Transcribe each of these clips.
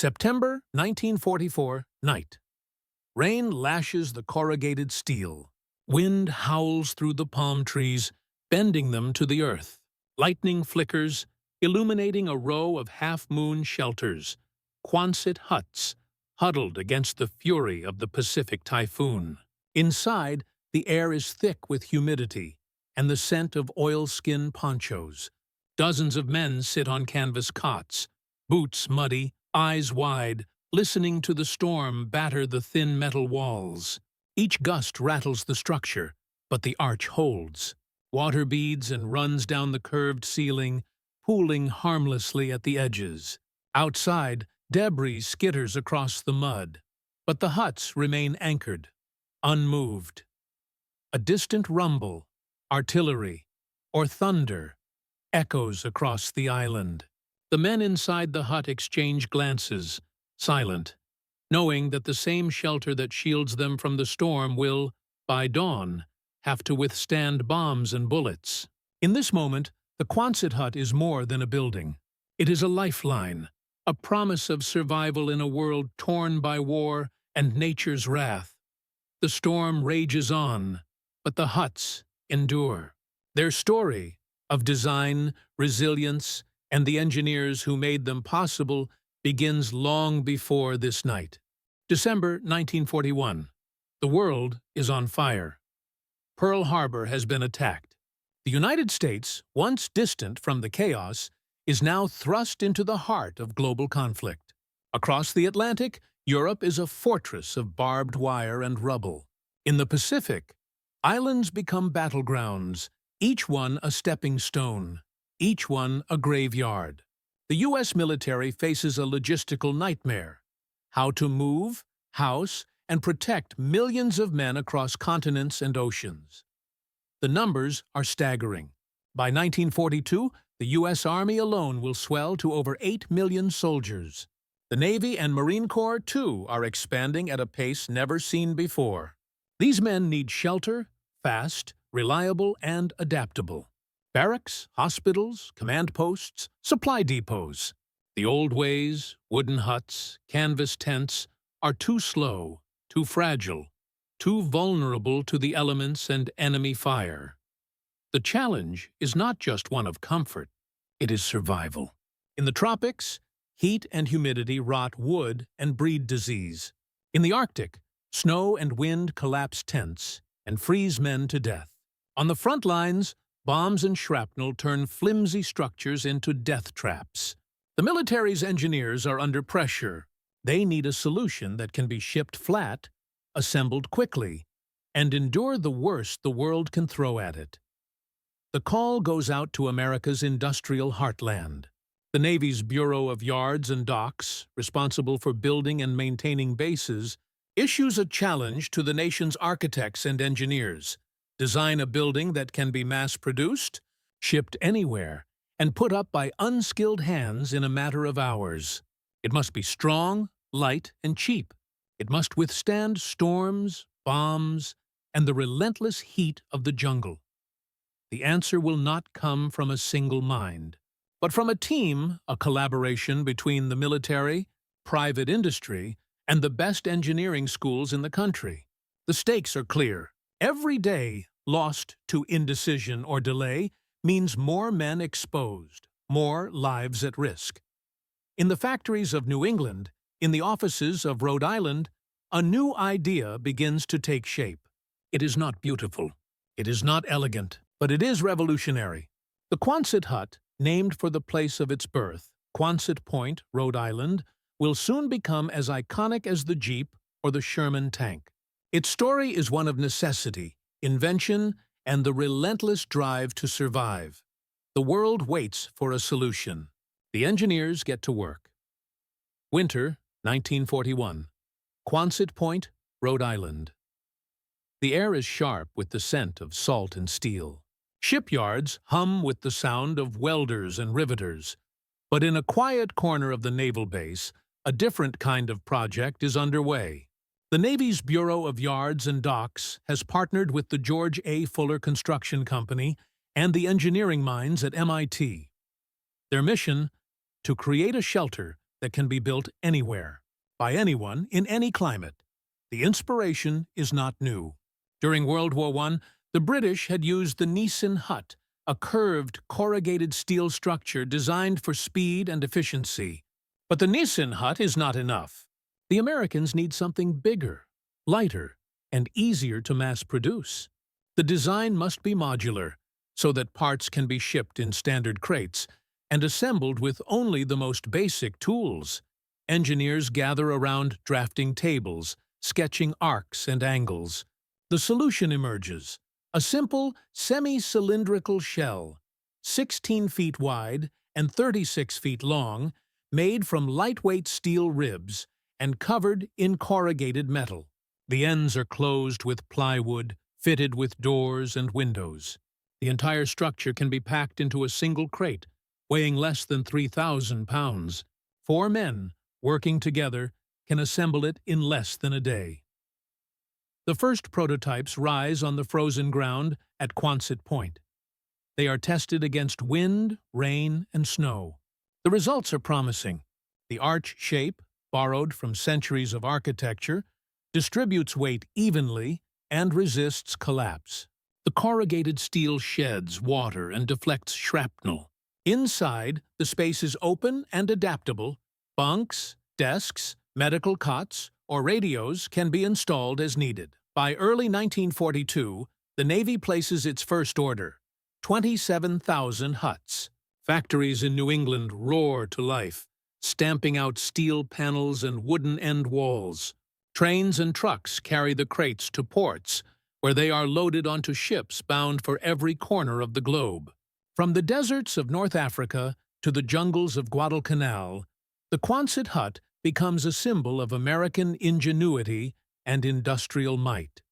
September 1944, night. Rain lashes the corrugated steel. Wind howls through the palm trees, bending them to the earth. Lightning flickers, illuminating a row of half-moon shelters, Quonset huts, huddled against the fury of the Pacific typhoon. Inside, the air is thick with humidity and the scent of oilskin ponchos. Dozens of men sit on canvas cots, boots muddy, eyes wide, listening to the storm batter the thin metal walls. Each gust rattles the structure, but the arch holds. Water beads and runs down the curved ceiling, pooling harmlessly at the edges. Outside, debris skitters across the mud, but the huts remain anchored, unmoved. A distant rumble, artillery, or thunder, echoes across the island. The men inside the hut exchange glances, silent, knowing that the same shelter that shields them from the storm will, by dawn, have to withstand bombs and bullets. In this moment, the Quonset hut is more than a building. It is a lifeline, a promise of survival in a world torn by war and nature's wrath. The storm rages on, but the huts endure. Their story of design, resilience, and the engineers who made them possible begins long before this night. December 1941. The world is on fire. Pearl Harbor has been attacked. The United States, once distant from the chaos, is now thrust into the heart of global conflict. Across the Atlantic, Europe is a fortress of barbed wire and rubble. In the Pacific, islands become battlegrounds, each one a stepping stone, each one a graveyard. The U.S. military faces a logistical nightmare: how to move, house, and protect millions of men across continents and oceans. The numbers are staggering. By 1942, the U.S. Army alone will swell to over 8 million soldiers. The Navy and Marine Corps, too, are expanding at a pace never seen before. These men need shelter, fast, reliable, and adaptable. Barracks, hospitals, command posts, supply depots. The old ways, wooden huts, canvas tents, are too slow, too fragile, too vulnerable to the elements and enemy fire. The challenge is not just one of comfort, it is survival. In the tropics, heat and humidity rot wood and breed disease. In the Arctic, snow and wind collapse tents and freeze men to death. On the front lines, bombs and shrapnel turn flimsy structures into death traps. The military's engineers are under pressure. They need a solution that can be shipped flat, assembled quickly, and endure the worst the world can throw at it. The call goes out to America's industrial heartland. The Navy's Bureau of Yards and Docks, responsible for building and maintaining bases, issues a challenge to the nation's architects and engineers: design a building that can be mass-produced, shipped anywhere, and put up by unskilled hands in a matter of hours. It must be strong, light, and cheap. It must withstand storms, bombs, and the relentless heat of the jungle. The answer will not come from a single mind, but from a team, a collaboration between the military, private industry, and the best engineering schools in the country. The stakes are clear. Every day lost to indecision or delay means more men exposed, more lives at risk. In the factories of New England, in the offices of Rhode Island, a new idea begins to take shape. It is not beautiful, it is not elegant, but it is revolutionary. The Quonset hut, named for the place of its birth, Quonset Point, Rhode Island, will soon become as iconic as the Jeep or the Sherman tank. Its story is one of necessity, invention, and the relentless drive to survive. The world waits for a solution. The engineers get to work. Winter, 1941. Quonset Point, Rhode Island. The air is sharp with the scent of salt and steel. Shipyards hum with the sound of welders and riveters. But in a quiet corner of the naval base, a different kind of project is underway. The Navy's Bureau of Yards and Docks has partnered with the George A. Fuller Construction Company and the engineering minds at MIT. Their mission: to create a shelter that can be built anywhere, by anyone, in any climate. The inspiration is not new. During World War I, the British had used the Nissen hut, a curved, corrugated steel structure designed for speed and efficiency. But the Nissen hut is not enough. The Americans need something bigger, lighter, and easier to mass-produce. The design must be modular, so that parts can be shipped in standard crates and assembled with only the most basic tools. Engineers gather around drafting tables, sketching arcs and angles. The solution emerges: a simple, semi-cylindrical shell, 16 feet wide and 36 feet long, made from lightweight steel ribs and covered in corrugated metal. The ends are closed with plywood, fitted with doors and windows. The entire structure can be packed into a single crate, weighing less than 3,000 pounds. 4 men, working together, can assemble it in less than a day. The first prototypes rise on the frozen ground at Quonset Point. They are tested against wind, rain, and snow. The results are promising. The arch shape, borrowed from centuries of architecture, distributes weight evenly and resists collapse. The corrugated steel sheds water and deflects shrapnel. Inside, the space is open and adaptable. Bunks, desks, medical cots, or radios can be installed as needed. By early 1942, the Navy places its first order: 27,000 huts. Factories in New England roar to life, stamping out steel panels and wooden end walls. Trains and trucks carry the crates to ports, where they are loaded onto ships bound for every corner of the globe. From the deserts of North Africa to the jungles of Guadalcanal, the Quonset hut becomes a symbol of American ingenuity and industrial might.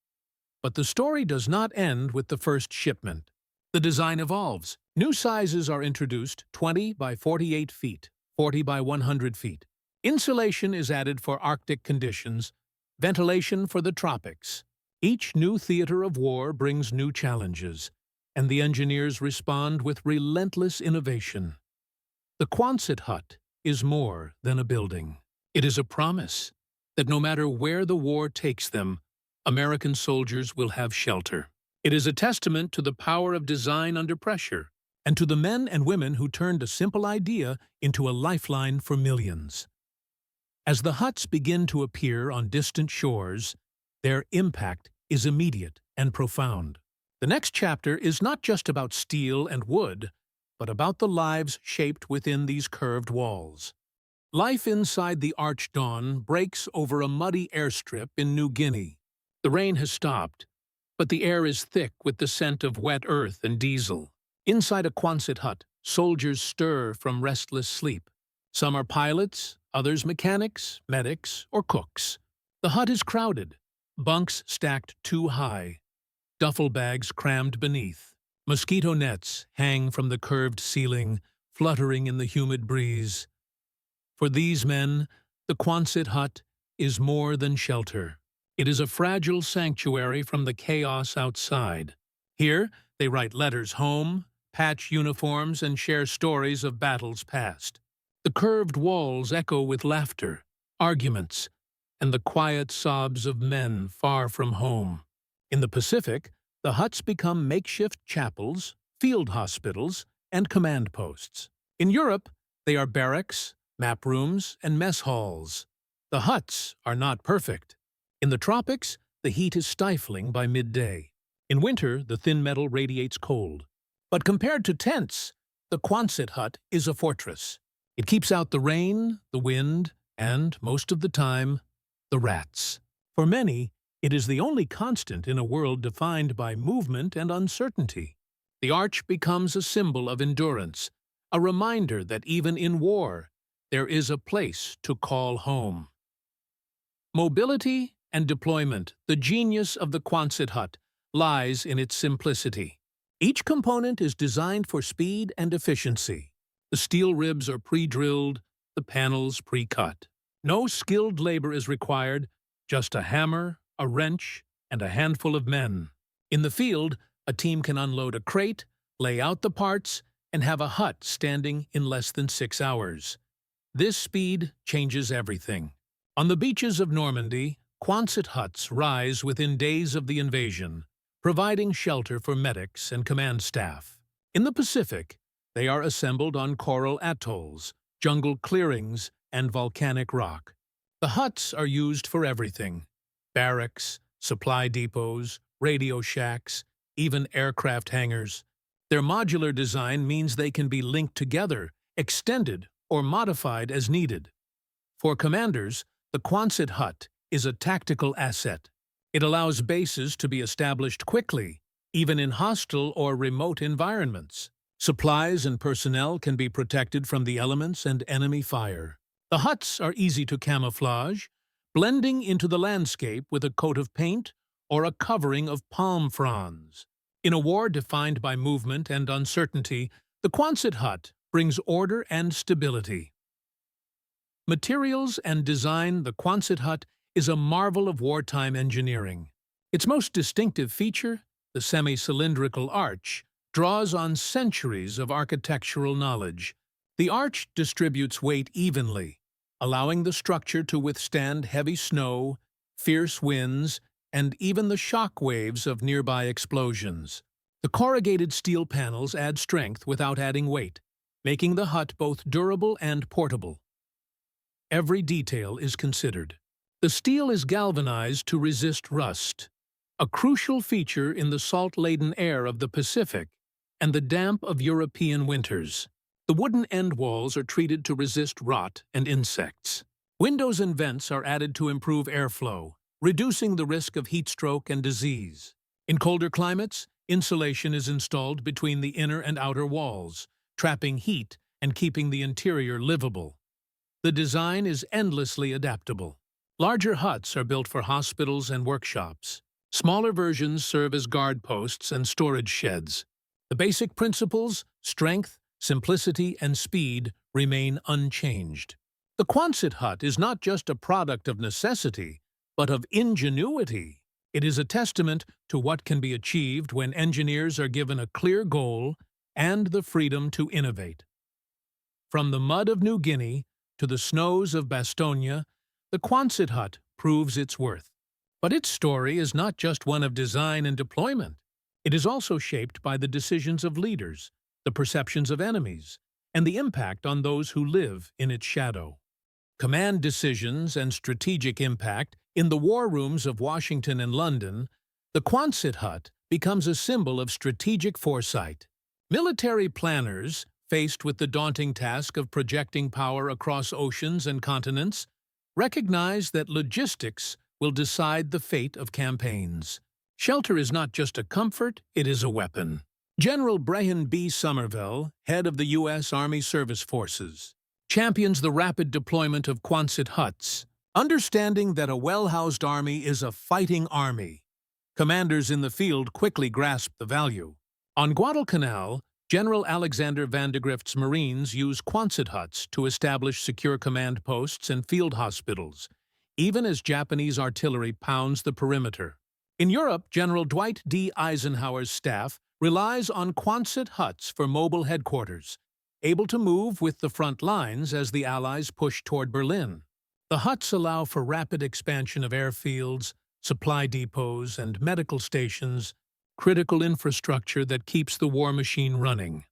But the story does not end with the first shipment. The design evolves. New sizes are introduced: 20 by 48 feet, 40 by 100 feet. Insulation is added for Arctic conditions, ventilation for the tropics. Each new theater of war brings new challenges, and the engineers respond with relentless innovation. The Quonset hut is more than a building. It is a promise that no matter where the war takes them, American soldiers will have shelter. It is a testament to the power of design under pressure, and to the men and women who turned a simple idea into a lifeline for millions. As the huts begin to appear on distant shores, their impact is immediate and profound. The next chapter is not just about steel and wood, but about the lives shaped within these curved walls. Life inside the Arch Dawn breaks over a muddy airstrip in New Guinea. The rain has stopped, but the air is thick with the scent of wet earth and diesel. Inside a Quonset hut, soldiers stir from restless sleep. Some are pilots, others mechanics, medics, or cooks. The hut is crowded, bunks stacked too high, duffel bags crammed beneath. Mosquito nets hang from the curved ceiling, fluttering in the humid breeze. For these men, the Quonset hut is more than shelter. It is a fragile sanctuary from the chaos outside. Here, they write letters home, patch uniforms, and share stories of battles past. The curved walls echo with laughter, arguments, and the quiet sobs of men far from home. In the Pacific, the huts become makeshift chapels, field hospitals, and command posts. In Europe, they are barracks, map rooms, and mess halls. The huts are not perfect. In the tropics, the heat is stifling by midday. In winter, the thin metal radiates cold. But compared to tents, the Quonset hut is a fortress. It keeps out the rain, the wind, and, most of the time, the rats. For many, it is the only constant in a world defined by movement and uncertainty. The arch becomes a symbol of endurance, a reminder that even in war, there is a place to call home. Mobility and deployment, the genius of the Quonset hut, lies in its simplicity. Each component is designed for speed and efficiency. The steel ribs are pre-drilled, the panels pre-cut. No skilled labor is required, just a hammer, a wrench, and a handful of men. In the field, a team can unload a crate, lay out the parts, and have a hut standing in less than 6 hours. This speed changes everything. On the beaches of Normandy, Quonset huts rise within days of the invasion, providing shelter for medics and command staff. In the Pacific, they are assembled on coral atolls, jungle clearings, and volcanic rock. The huts are used for everything: barracks, supply depots, radio shacks, even aircraft hangars. Their modular design means they can be linked together, extended, or modified as needed. For commanders, the Quonset hut is a tactical asset. It allows bases to be established quickly, even in hostile or remote environments. Supplies and personnel can be protected from the elements and enemy fire. The huts are easy to camouflage, blending into the landscape with a coat of paint or a covering of palm fronds. In a war defined by movement and uncertainty, the Quonset hut brings order and stability. Materials and design: the Quonset hut is a marvel of wartime engineering. Its most distinctive feature, the semi-cylindrical arch, draws on centuries of architectural knowledge. The arch distributes weight evenly, allowing the structure to withstand heavy snow, fierce winds, and even the shock waves of nearby explosions. The corrugated steel panels add strength without adding weight, making the hut both durable and portable. Every detail is considered. The steel is galvanized to resist rust, a crucial feature in the salt-laden air of the Pacific and the damp of European winters. The wooden end walls are treated to resist rot and insects. Windows and vents are added to improve airflow, reducing the risk of heat stroke and disease. In colder climates, insulation is installed between the inner and outer walls, trapping heat and keeping the interior livable. The design is endlessly adaptable. Larger huts are built for hospitals and workshops. Smaller versions serve as guard posts and storage sheds. The basic principles, strength, simplicity, and speed, remain unchanged. The Quonset hut is not just a product of necessity, but of ingenuity. It is a testament to what can be achieved when engineers are given a clear goal and the freedom to innovate. From the mud of New Guinea to the snows of Bastogne, the Quonset hut proves its worth. But its story is not just one of design and deployment. It is also shaped by the decisions of leaders, the perceptions of enemies, and the impact on those who live in its shadow. Command decisions and strategic impact: in the war rooms of Washington and London, the Quonset hut becomes a symbol of strategic foresight. Military planners, faced with the daunting task of projecting power across oceans and continents, recognize that logistics will decide the fate of campaigns. Shelter is not just a comfort, it is a weapon. General Brian B. Somerville, head of the U.S. Army Service Forces, champions the rapid deployment of Quonset huts, understanding that a well-housed army is a fighting army. Commanders in the field quickly grasp the value. On Guadalcanal, General Alexander Vandegrift's Marines use Quonset huts to establish secure command posts and field hospitals, even as Japanese artillery pounds the perimeter. In Europe, General Dwight D. Eisenhower's staff relies on Quonset huts for mobile headquarters, able to move with the front lines as the Allies push toward Berlin. The huts allow for rapid expansion of airfields, supply depots, and medical stations, critical infrastructure that keeps the war machine running.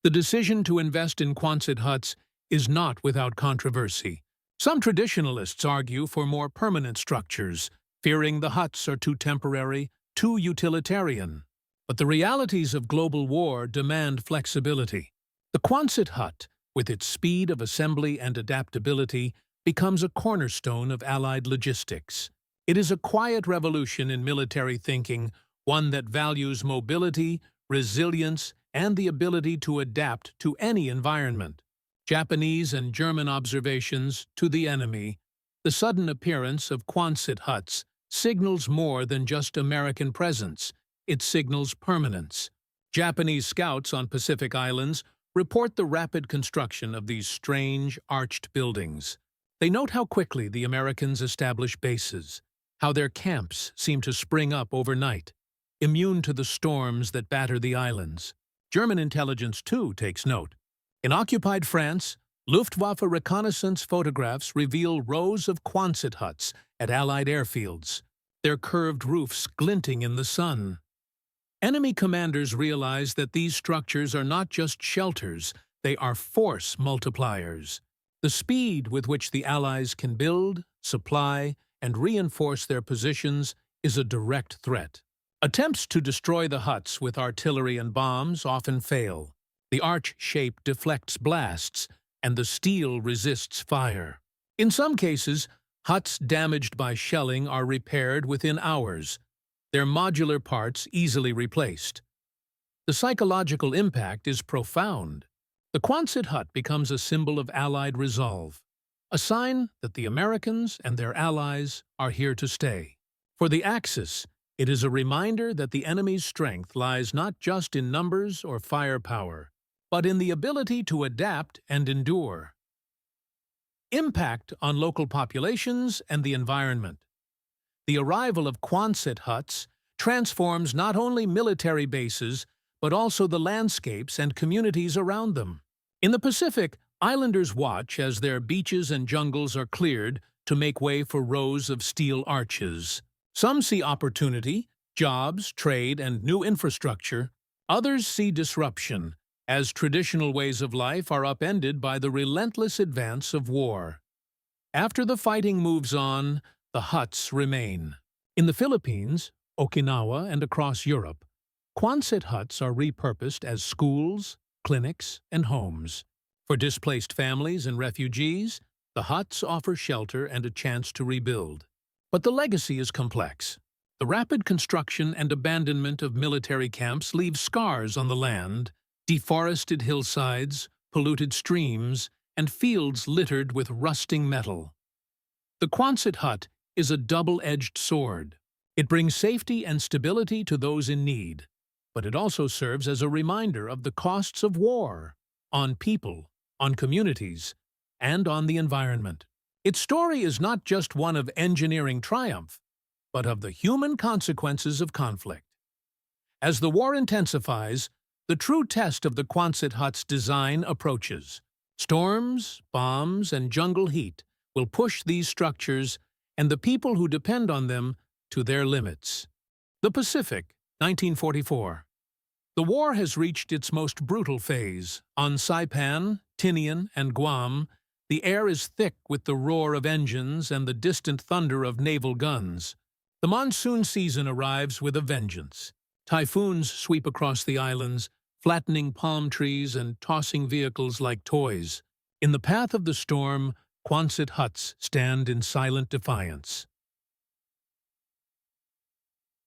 The decision to invest in Quonset huts is not without controversy. Some traditionalists argue for more permanent structures, fearing the huts are too temporary, too utilitarian. But the realities of global war demand flexibility. The Quonset hut, with its speed of assembly and adaptability, becomes a cornerstone of Allied logistics. It is a quiet revolution in military thinking, one that values mobility, resilience, and the ability to adapt to any environment. Japanese and German observations to the enemy: the sudden appearance of Quonset huts signals more than just American presence. It signals permanence. Japanese scouts on Pacific Islands report the rapid construction of these strange, arched buildings. They note how quickly the Americans establish bases, how their camps seem to spring up overnight, immune to the storms that batter the islands. German intelligence, too, takes note. In occupied France, Luftwaffe reconnaissance photographs reveal rows of Quonset huts at Allied airfields, their curved roofs glinting in the sun. Enemy commanders realize that these structures are not just shelters, they are force multipliers. The speed with which the Allies can build, supply, and reinforce their positions is a direct threat. Attempts to destroy the huts with artillery and bombs often fail. The arch shape deflects blasts, and the steel resists fire. In some cases, huts damaged by shelling are repaired within hours, their modular parts easily replaced. The psychological impact is profound. The Quonset hut becomes a symbol of Allied resolve, a sign that the Americans and their allies are here to stay. For the Axis, it is a reminder that the enemy's strength lies not just in numbers or firepower, but in the ability to adapt and endure. Impact on local populations and the environment. The arrival of Quonset huts transforms not only military bases, but also the landscapes and communities around them. In the Pacific, islanders watch as their beaches and jungles are cleared to make way for rows of steel arches. Some see opportunity, jobs, trade, and new infrastructure. Others see disruption, as traditional ways of life are upended by the relentless advance of war. After the fighting moves on, the huts remain. In the Philippines, Okinawa, and across Europe, Quonset huts are repurposed as schools, clinics, and homes. For displaced families and refugees, the huts offer shelter and a chance to rebuild. But the legacy is complex. The rapid construction and abandonment of military camps leave scars on the land, deforested hillsides, polluted streams, and fields littered with rusting metal. The Quonset hut is a double-edged sword. It brings safety and stability to those in need, but it also serves as a reminder of the costs of war on people, on communities, and on the environment. Its story is not just one of engineering triumph, but of the human consequences of conflict. As the war intensifies, the true test of the Quonset hut's design approaches. Storms, bombs, and jungle heat will push these structures and the people who depend on them to their limits. The Pacific, 1944. The war has reached its most brutal phase. On Saipan, Tinian, and Guam, the air is thick with the roar of engines and the distant thunder of naval guns. The monsoon season arrives with a vengeance. Typhoons sweep across the islands, flattening palm trees and tossing vehicles like toys. In the path of the storm, Quonset huts stand in silent defiance.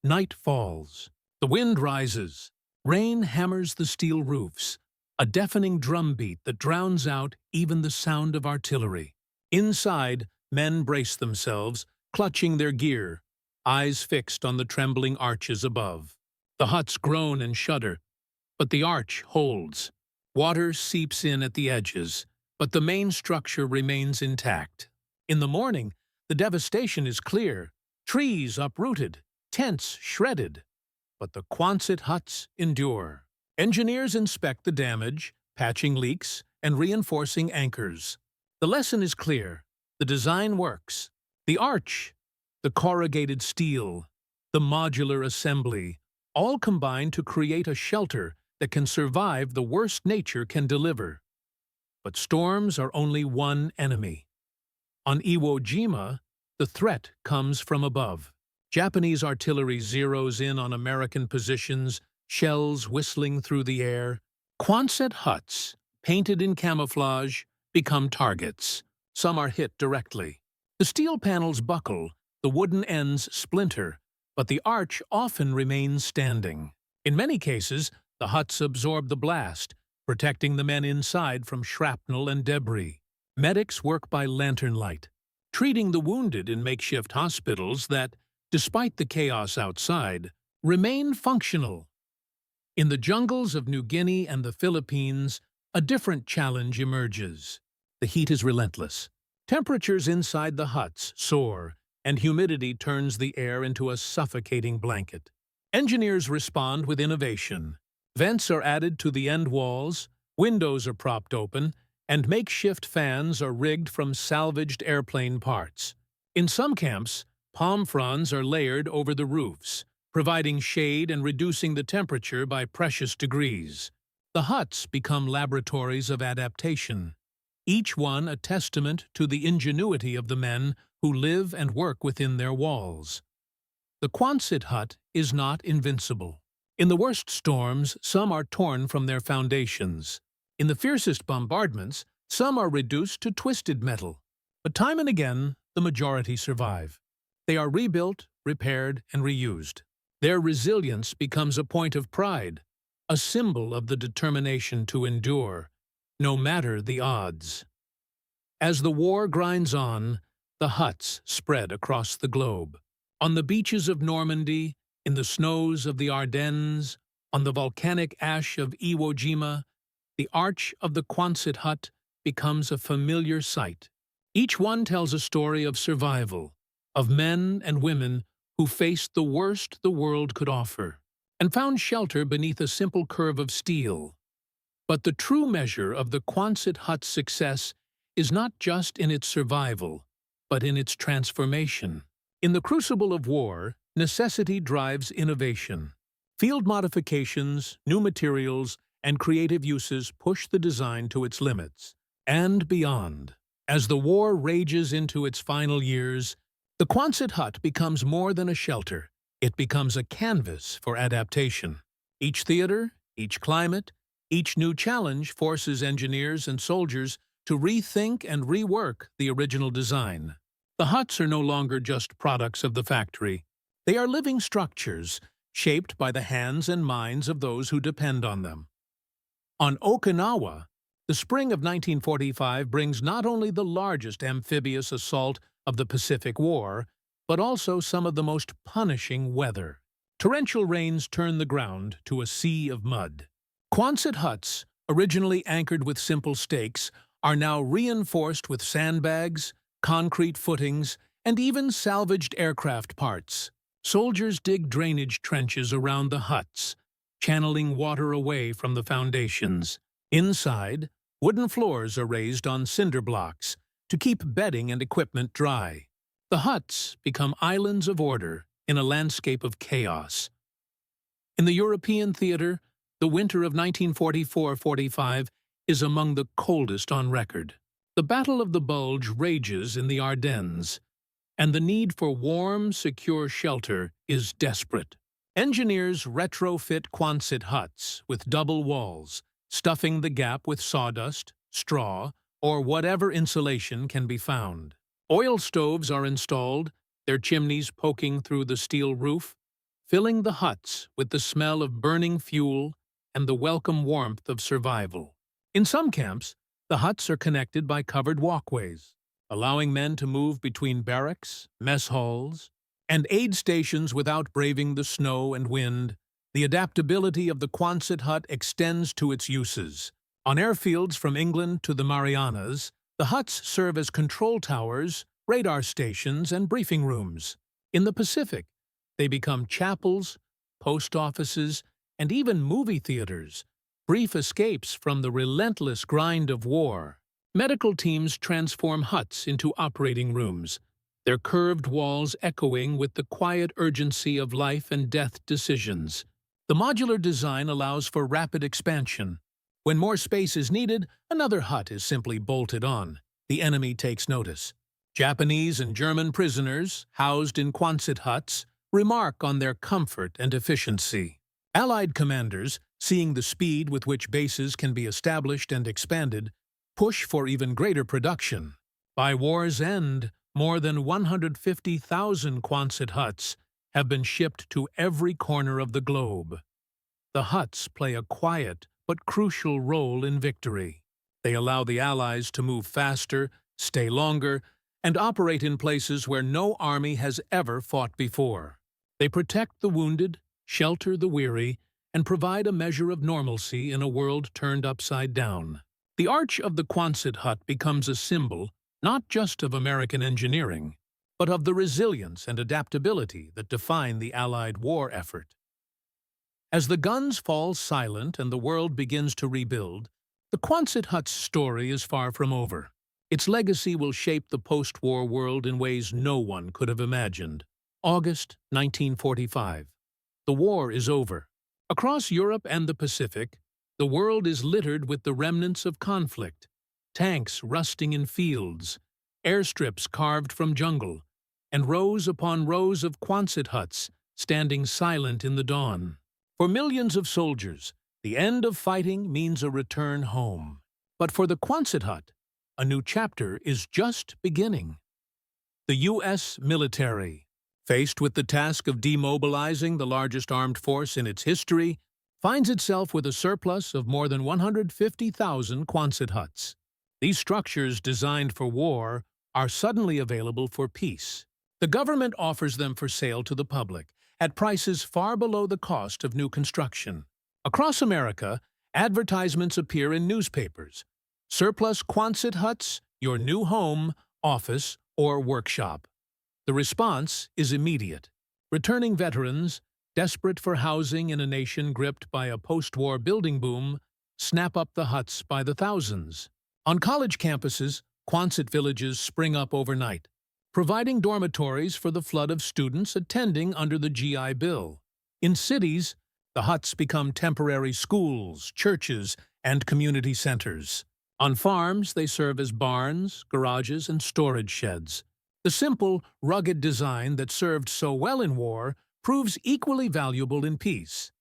Night falls. The wind rises. Rain hammers the steel roofs, a deafening drumbeat that drowns out even the sound of artillery. Inside, men brace themselves, clutching their gear, eyes fixed on the trembling arches above. The huts groan and shudder, but the arch holds. Water seeps in at the edges, but the main structure remains intact. In the morning, the devastation is clear. Trees uprooted, tents shredded. But the Quonset huts endure. Engineers inspect the damage, patching leaks, and reinforcing anchors. The lesson is clear. The design works. The arch, the corrugated steel, the modular assembly, all combine to create a shelter that can survive the worst nature can deliver. But storms are only one enemy. On Iwo Jima, the threat comes from above. Japanese artillery zeroes in on American positions, shells whistling through the air. Quonset huts, painted in camouflage, become targets. Some are hit directly. The steel panels buckle, the wooden ends splinter, but the arch often remains standing. In many cases, the huts absorb the blast, protecting the men inside from shrapnel and debris. Medics work by lantern light, treating the wounded in makeshift hospitals that, despite the chaos outside, remain functional. In the jungles of New Guinea and the Philippines, a different challenge emerges. The heat is relentless. Temperatures inside the huts soar, and humidity turns the air into a suffocating blanket. Engineers respond with innovation. Vents are added to the end walls, windows are propped open, and makeshift fans are rigged from salvaged airplane parts. In some camps, palm fronds are layered over the roofs, providing shade and reducing the temperature by precious degrees. The huts become laboratories of adaptation, each one a testament to the ingenuity of the men who live and work within their walls. The Quonset hut is not invincible. In the worst storms, some are torn from their foundations. In the fiercest bombardments, some are reduced to twisted metal. But time and again, the majority survive. They are rebuilt, repaired, and reused. Their resilience becomes a point of pride, a symbol of the determination to endure, no matter the odds. As the war grinds on, the huts spread across the globe. On the beaches of Normandy, in the snows of the Ardennes, on the volcanic ash of Iwo Jima, the arch of the Quonset hut becomes a familiar sight. Each one tells a story of survival, of men and women who faced the worst the world could offer, and found shelter beneath a simple curve of steel. But the true measure of the Quonset hut's success is not just in its survival, but in its transformation. In the crucible of war, necessity drives innovation. Field modifications, new materials, and creative uses push the design to its limits, and beyond. As the war rages into its final years, the Quonset hut becomes more than a shelter. It becomes a canvas for adaptation. Each theater, each climate, each new challenge forces engineers and soldiers to rethink and rework the original design. The huts are no longer just products of the factory. They are living structures, shaped by the hands and minds of those who depend on them. On Okinawa, the spring of 1945 brings not only the largest amphibious assault of the Pacific War, but also some of the most punishing weather. Torrential rains turn the ground to a sea of mud. Quonset huts, originally anchored with simple stakes, are now reinforced with sandbags, concrete footings, and even salvaged aircraft parts. Soldiers dig drainage trenches around the huts, channeling water away from the foundations. Inside, wooden floors are raised on cinder blocks to keep bedding and equipment dry. The huts become islands of order in a landscape of chaos. In the European theater, the winter of 1944-45 is among the coldest on record. The Battle of the Bulge rages in the Ardennes, and the need for warm, secure shelter is desperate. Engineers retrofit Quonset huts with double walls, stuffing the gap with sawdust, straw, or whatever insulation can be found. Oil stoves are installed, their chimneys poking through the steel roof, filling the huts with the smell of burning fuel and the welcome warmth of survival. In some camps, the huts are connected by covered walkways, allowing men to move between barracks, mess halls, and aid stations without braving the snow and wind. The adaptability of the Quonset hut extends to its uses. On airfields from England to the Marianas, the huts serve as control towers, radar stations, and briefing rooms. In the Pacific, they become chapels, post offices, and even movie theaters, brief escapes from the relentless grind of war. Medical teams transform huts into operating rooms, their curved walls echoing with the quiet urgency of life and death decisions. The modular design allows for rapid expansion. When more space is needed, another hut is simply bolted on. The enemy takes notice. Japanese and German prisoners, housed in Quonset huts, remark on their comfort and efficiency. Allied commanders, seeing the speed with which bases can be established and expanded, push for even greater production. By war's end, more than 150,000 Quonset huts have been shipped to every corner of the globe. The huts play a quiet but crucial role in victory. They allow the Allies to move faster, stay longer, and operate in places where no army has ever fought before. They protect the wounded, shelter the weary, and provide a measure of normalcy in a world turned upside down. The arch of the Quonset hut becomes a symbol not just of American engineering, but of the resilience and adaptability that define the Allied war effort. As the guns fall silent and the world begins to rebuild, The Quonset hut's story is far from over. Its legacy will shape the post-war world in ways no one could have imagined. August 1945. The war is over. Across Europe and the Pacific, the world is littered with the remnants of conflict. Tanks rusting in fields, airstrips carved from jungle, and rows upon rows of Quonset huts standing silent in the dawn. For millions of soldiers, the end of fighting means a return home. But for the Quonset hut, a new chapter is just beginning. The U.S. military, faced with the task of demobilizing the largest armed force in its history, finds itself with a surplus of more than 150,000 Quonset huts. These structures designed for war are suddenly available for peace. The government offers them for sale to the public at prices far below the cost of new construction. Across America, advertisements appear in newspapers. Surplus Quonset huts, your new home, office, or workshop. The response is immediate. Returning veterans, desperate for housing in a nation gripped by a post-war building boom, snap up the huts by the thousands. On college campuses, Quonset villages spring up overnight, providing dormitories for the flood of students attending under the GI Bill. In cities, the huts become temporary schools, churches, and community centers. On farms, they serve as barns, garages, and storage sheds. The simple, rugged design that served so well in war proves equally valuable in peace.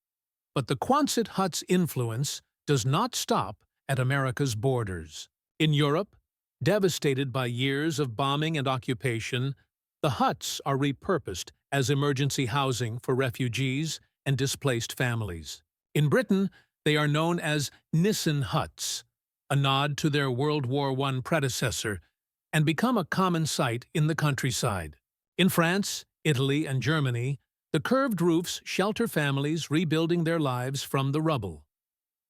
But the Quonset hut's influence does not stop at America's borders. In Europe, devastated by years of bombing and occupation, the huts are repurposed as emergency housing for refugees and displaced families. In Britain, they are known as Nissen huts, a nod to their World War I predecessor, and become a common sight in the countryside. In France, Italy, and Germany, the curved roofs shelter families rebuilding their lives from the rubble.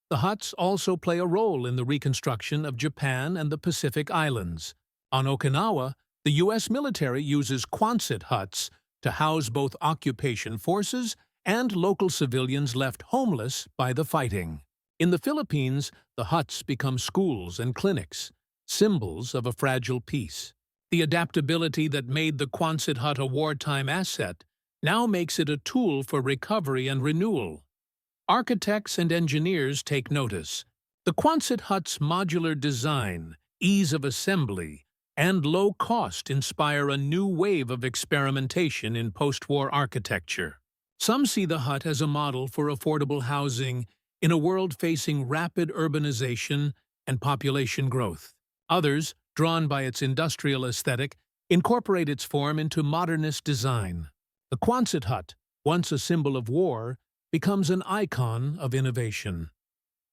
The huts also play a role in the reconstruction of Japan and the Pacific Islands. On Okinawa, the U.S. military uses Quonset huts to house both occupation forces and local civilians left homeless by the fighting. In the Philippines, the huts become schools and clinics, symbols of a fragile peace. The adaptability that made the Quonset hut a wartime asset now makes it a tool for recovery and renewal. Architects and engineers take notice. The Quonset hut's modular design, ease of assembly, and low cost inspire a new wave of experimentation in post-war architecture. Some see the hut as a model for affordable housing in a world facing rapid urbanization and population growth. Others, drawn by its industrial aesthetic, incorporate its form into modernist design. The Quonset hut, once a symbol of war, becomes an icon of innovation.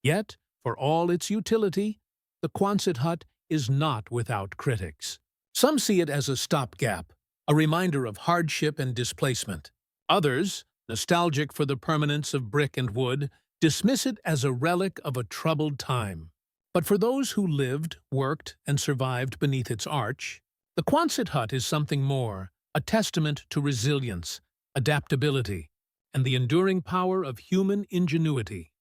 Yet, for all its utility, the Quonset hut is not without critics. Some see it as a stopgap, a reminder of hardship and displacement. Others, nostalgic for the permanence of brick and wood, dismiss it as a relic of a troubled time. But for those who lived, worked, and survived beneath its arch, the Quonset hut is something more, a testament to resilience, adaptability, and the enduring power of human ingenuity.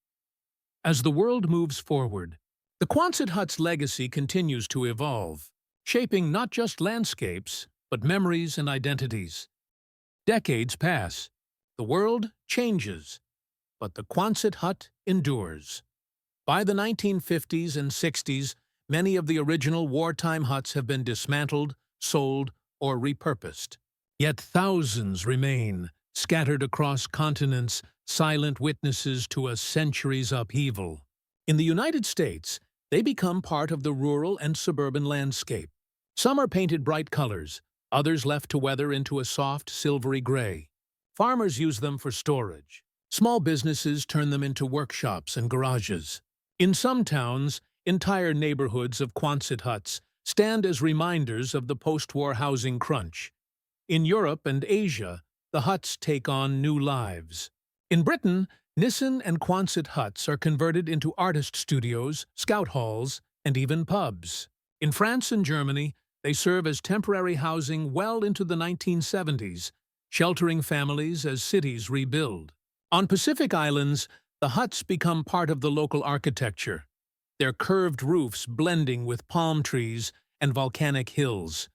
As the world moves forward, the Quonset hut's legacy continues to evolve, shaping not just landscapes, but memories and identities. Decades pass, the world changes, but the Quonset hut endures. By the 1950s and 60s, many of the original wartime huts have been dismantled, sold, or repurposed. Yet thousands remain, scattered across continents, silent witnesses to a century's upheaval. In the United States, they become part of the rural and suburban landscape. Some are painted bright colors, others left to weather into a soft, silvery gray. Farmers use them for storage. Small businesses turn them into workshops and garages. In some towns, entire neighborhoods of Quonset huts stand as reminders of the post-war housing crunch. In Europe and Asia, the huts take on new lives. In Britain, Nissen and Quonset huts are converted into artist studios, scout halls, and even pubs. In France and Germany, they serve as temporary housing well into the 1970s, sheltering families as cities rebuild. On Pacific Islands, the huts become part of the local architecture. their curved roofs blending with palm trees and volcanic hills.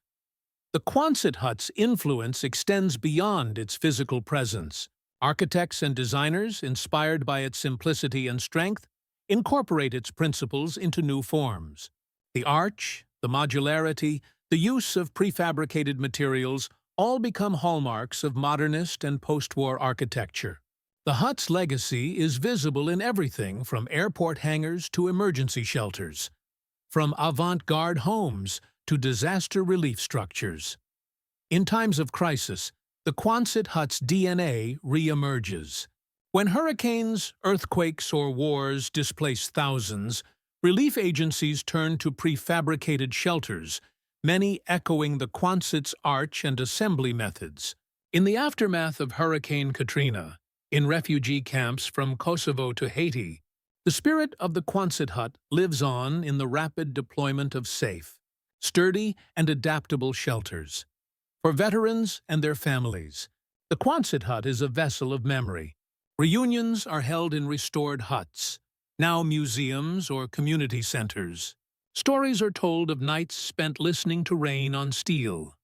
The Quonset hut's influence extends beyond its physical presence. Architects and designers, inspired by its simplicity and strength, incorporate its principles into new forms. The arch, the modularity, the use of prefabricated materials all become hallmarks of modernist and post-war architecture. The hut's legacy is visible in everything from airport hangars to emergency shelters, from avant-garde homes to disaster relief structures. In times of crisis, the Quonset hut's DNA re-emerges. When hurricanes, earthquakes, or wars displace thousands, relief agencies turn to prefabricated shelters, many echoing the Quonset's arch and assembly methods. In the aftermath of Hurricane Katrina, in refugee camps from Kosovo to Haiti, the spirit of the Quonset hut lives on in the rapid deployment of safe, sturdy, and adaptable shelters. For veterans and their families, the Quonset hut is a vessel of memory. Reunions are held in restored huts, now museums or community centers. Stories are told of nights spent listening to rain on steel,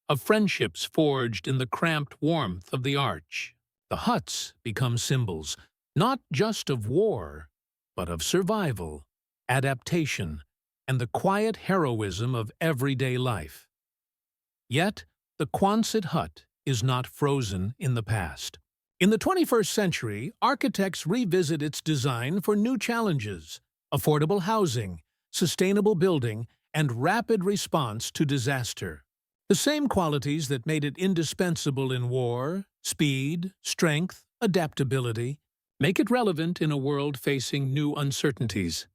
of friendships forged in the cramped warmth of the arch. The huts become symbols, not just of war, but of survival, adaptation, and the quiet heroism of everyday life. Yet, the Quonset hut is not frozen in the past. In the 21st century, architects revisit its design for new challenges: affordable housing, sustainable building, and rapid response to disaster. The same qualities that made it indispensable in war, speed, strength, adaptability, make it relevant in a world facing new uncertainties.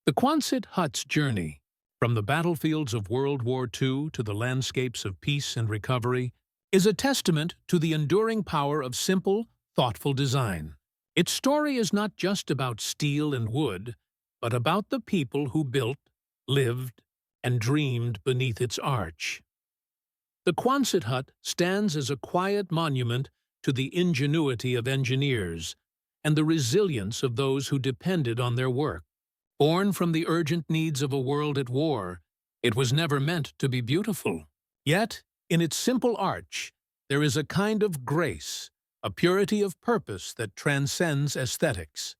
The Quonset hut's journey, from the battlefields of World War II to the landscapes of peace and recovery, is a testament to the enduring power of simple, thoughtful design. Its story is not just about steel and wood, but about the people who built, lived, and dreamed beneath its arch. The Quonset hut stands as a quiet monument to the ingenuity of engineers and the resilience of those who depended on their work. Born from the urgent needs of a world at war, it was never meant to be beautiful. Yet, in its simple arch, there is a kind of grace, a purity of purpose that transcends aesthetics.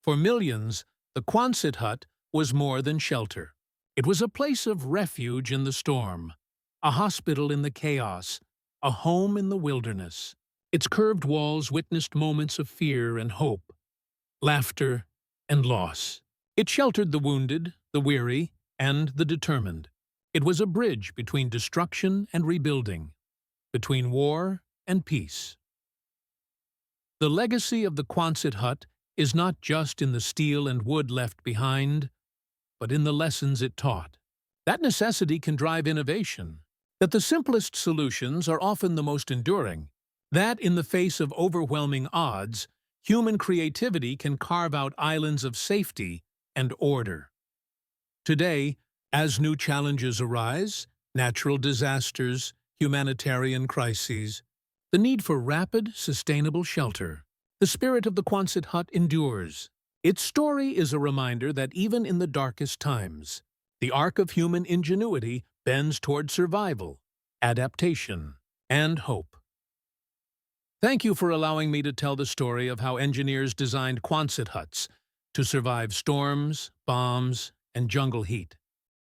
For millions, the Quonset hut was more than shelter. It was a place of refuge in the storm, a hospital in the chaos, a home in the wilderness. Its curved walls witnessed moments of fear and hope, laughter and loss. It sheltered the wounded, the weary, and the determined. It was a bridge between destruction and rebuilding, between war and peace. The legacy of the Quonset hut is not just in the steel and wood left behind, but in the lessons it taught. That necessity can drive innovation, that the simplest solutions are often the most enduring, that in the face of overwhelming odds, human creativity can carve out islands of safety and order. Today, as new challenges arise, natural disasters, humanitarian crises, the need for rapid, sustainable shelter, the spirit of the Quonset hut endures. Its story is a reminder that even in the darkest times, the arc of human ingenuity bends toward survival, adaptation, and hope. Thank you for allowing me to tell the story of how engineers designed Quonset huts to survive storms, bombs, and jungle heat.